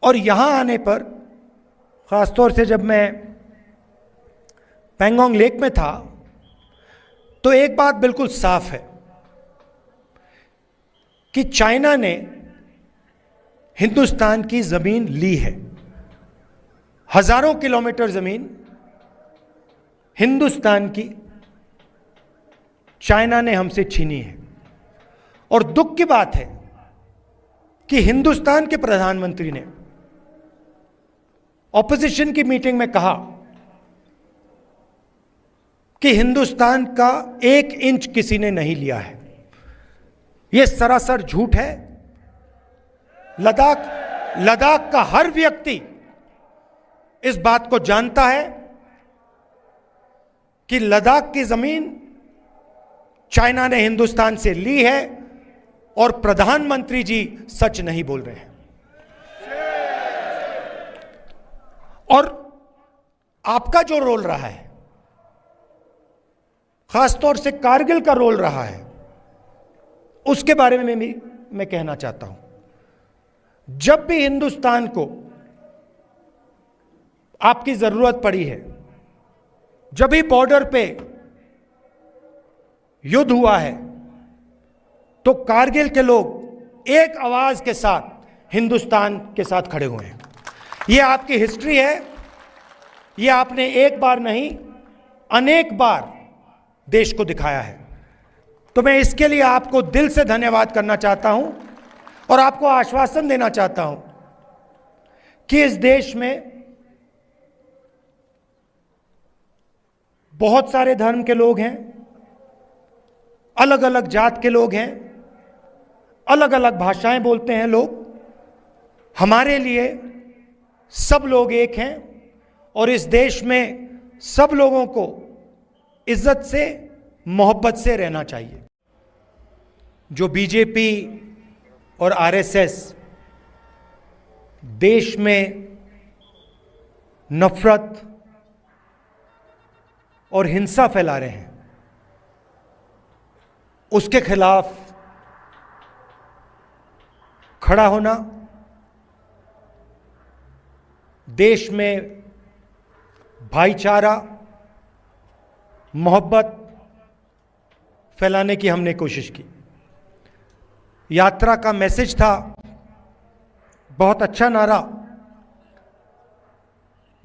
और यहां आने पर, खासतौर से जब मैं पैंगोंग लेक में था, तो एक बात बिल्कुल साफ है कि चाइना ने हिंदुस्तान की जमीन ली है। हजारों किलोमीटर जमीन हिंदुस्तान की चाइना ने हमसे छीनी है। और दुख की बात है कि हिंदुस्तान के प्रधानमंत्री ने ऑपोजिशन की मीटिंग में कहा कि हिंदुस्तान का 1 इंच किसी ने नहीं लिया है। यह सरासर झूठ है। लद्दाख का हर व्यक्ति इस बात को जानता है कि लद्दाख की जमीन चाइना ने हिंदुस्तान से ली है और प्रधानमंत्री जी सच नहीं बोल रहे हैं। और आपका जो रोल रहा है, खासतौर से कारगिल का रोल रहा है, उसके बारे में मैं कहना चाहता हूं। जब भी हिंदुस्तान को आपकी जरूरत पड़ी है, जब भी बॉर्डर पे युद्ध हुआ है, तो कारगिल के लोग एक आवाज के साथ हिंदुस्तान के साथ खड़े हुए हैं। यह आपकी हिस्ट्री है। यह आपने एक बार नहीं, अनेक बार देश को दिखाया है। तो मैं इसके लिए आपको दिल से धन्यवाद करना चाहता हूं और आपको आश्वासन देना चाहता हूं कि इस देश में बहुत सारे धर्म के लोग हैं, अलग अलग जात के लोग हैं, अलग अलग भाषाएं बोलते हैं लोग। हमारे लिए सब लोग एक हैं और इस देश में सब लोगों को इज्जत से, मोहब्बत से रहना चाहिए। जो बीजेपी और आरएसएस देश में नफरत और हिंसा फैला रहे हैं, उसके खिलाफ खड़ा होना, देश में भाईचारा, मोहब्बत फैलाने की हमने कोशिश की। यात्रा का मैसेज था, बहुत अच्छा नारा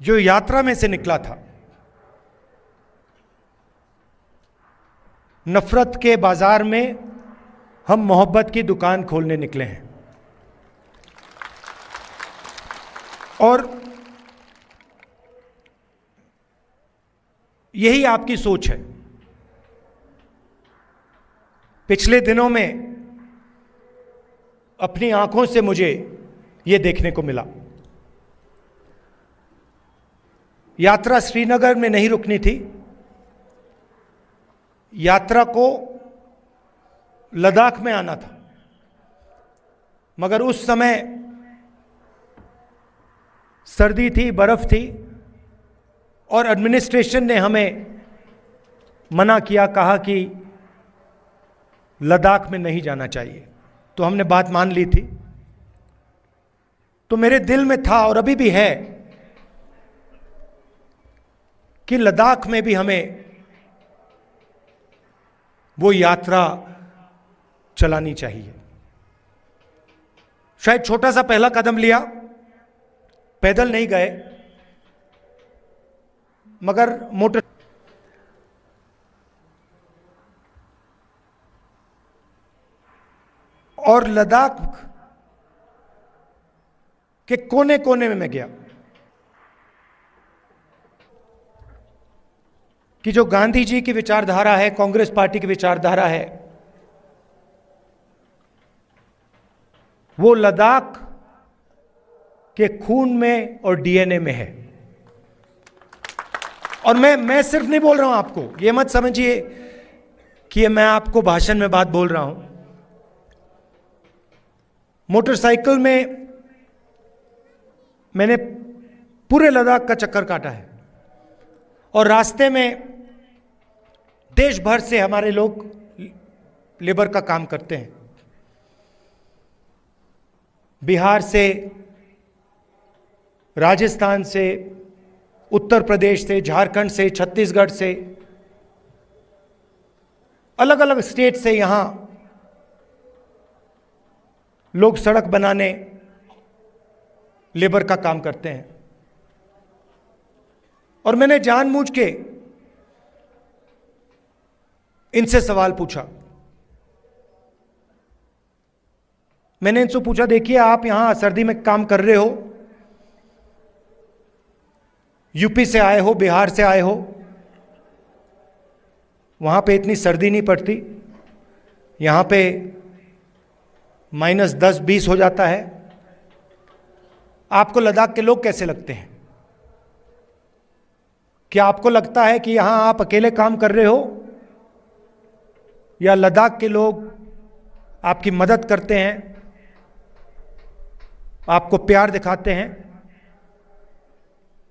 जो यात्रा में से निकला था। नफरत के बाजार में हम मोहब्बत की दुकान खोलने निकले हैं। और यही आपकी सोच है। पिछले दिनों में अपनी आंखों से मुझे यह देखने को मिला। यात्रा श्रीनगर में नहीं रुकनी थी, यात्रा को लद्दाख में आना था, मगर उस समय सर्दी थी, बर्फ थी और एडमिनिस्ट्रेशन ने हमें मना किया, कहा कि लद्दाख में नहीं जाना चाहिए। तो हमने बात मान ली थी। तो मेरे दिल में था और अभी भी है कि लद्दाख में भी हमें वो यात्रा चलानी चाहिए। शायद छोटा सा पहला कदम लिया, पैदल नहीं गए, मगर मोटर और लद्दाख के कोने कोने में मैं गया कि जो गांधी जी की विचारधारा है, कांग्रेस पार्टी की विचारधारा है, वो लद्दाख के खून में और डीएनए में है। और मैं सिर्फ नहीं बोल रहा हूं आपको, ये मत समझिए कि मैं आपको भाषण में बात बोल रहा हूं। मोटरसाइकिल में मैंने पूरे लद्दाख का चक्कर काटा है और रास्ते में देश भर से हमारे लोग लेबर का काम करते हैं। बिहार से, राजस्थान से, उत्तर प्रदेश से, झारखंड से, छत्तीसगढ़ से, अलग अलग स्टेट से यहां लोग सड़क बनाने, लेबर का काम करते हैं। और मैंने जानबूझ के इनसे सवाल पूछा। मैंने इनसे पूछा, देखिए आप यहां सर्दी में काम कर रहे हो, यूपी से आए हो, बिहार से आए हो, वहां पे इतनी सर्दी नहीं पड़ती, यहां पे -10-20 हो जाता है, आपको लद्दाख के लोग कैसे लगते हैं? क्या आपको लगता है कि यहां आप अकेले काम कर रहे हो, या लद्दाख के लोग आपकी मदद करते हैं, आपको प्यार दिखाते हैं?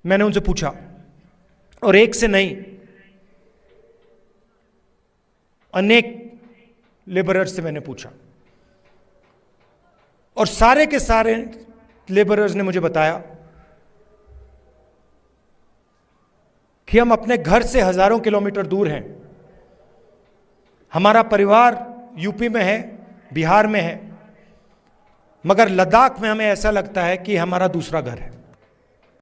मैंने उनसे पूछा, और एक से नहीं, अनेक लेबरर्स से मैंने पूछा, और सारे के सारे लेबरर्स ने मुझे बताया कि हम अपने घर से हजारों किलोमीटर दूर हैं, हमारा परिवार यूपी में है, बिहार में है, मगर लद्दाख में हमें ऐसा लगता है कि हमारा दूसरा घर है।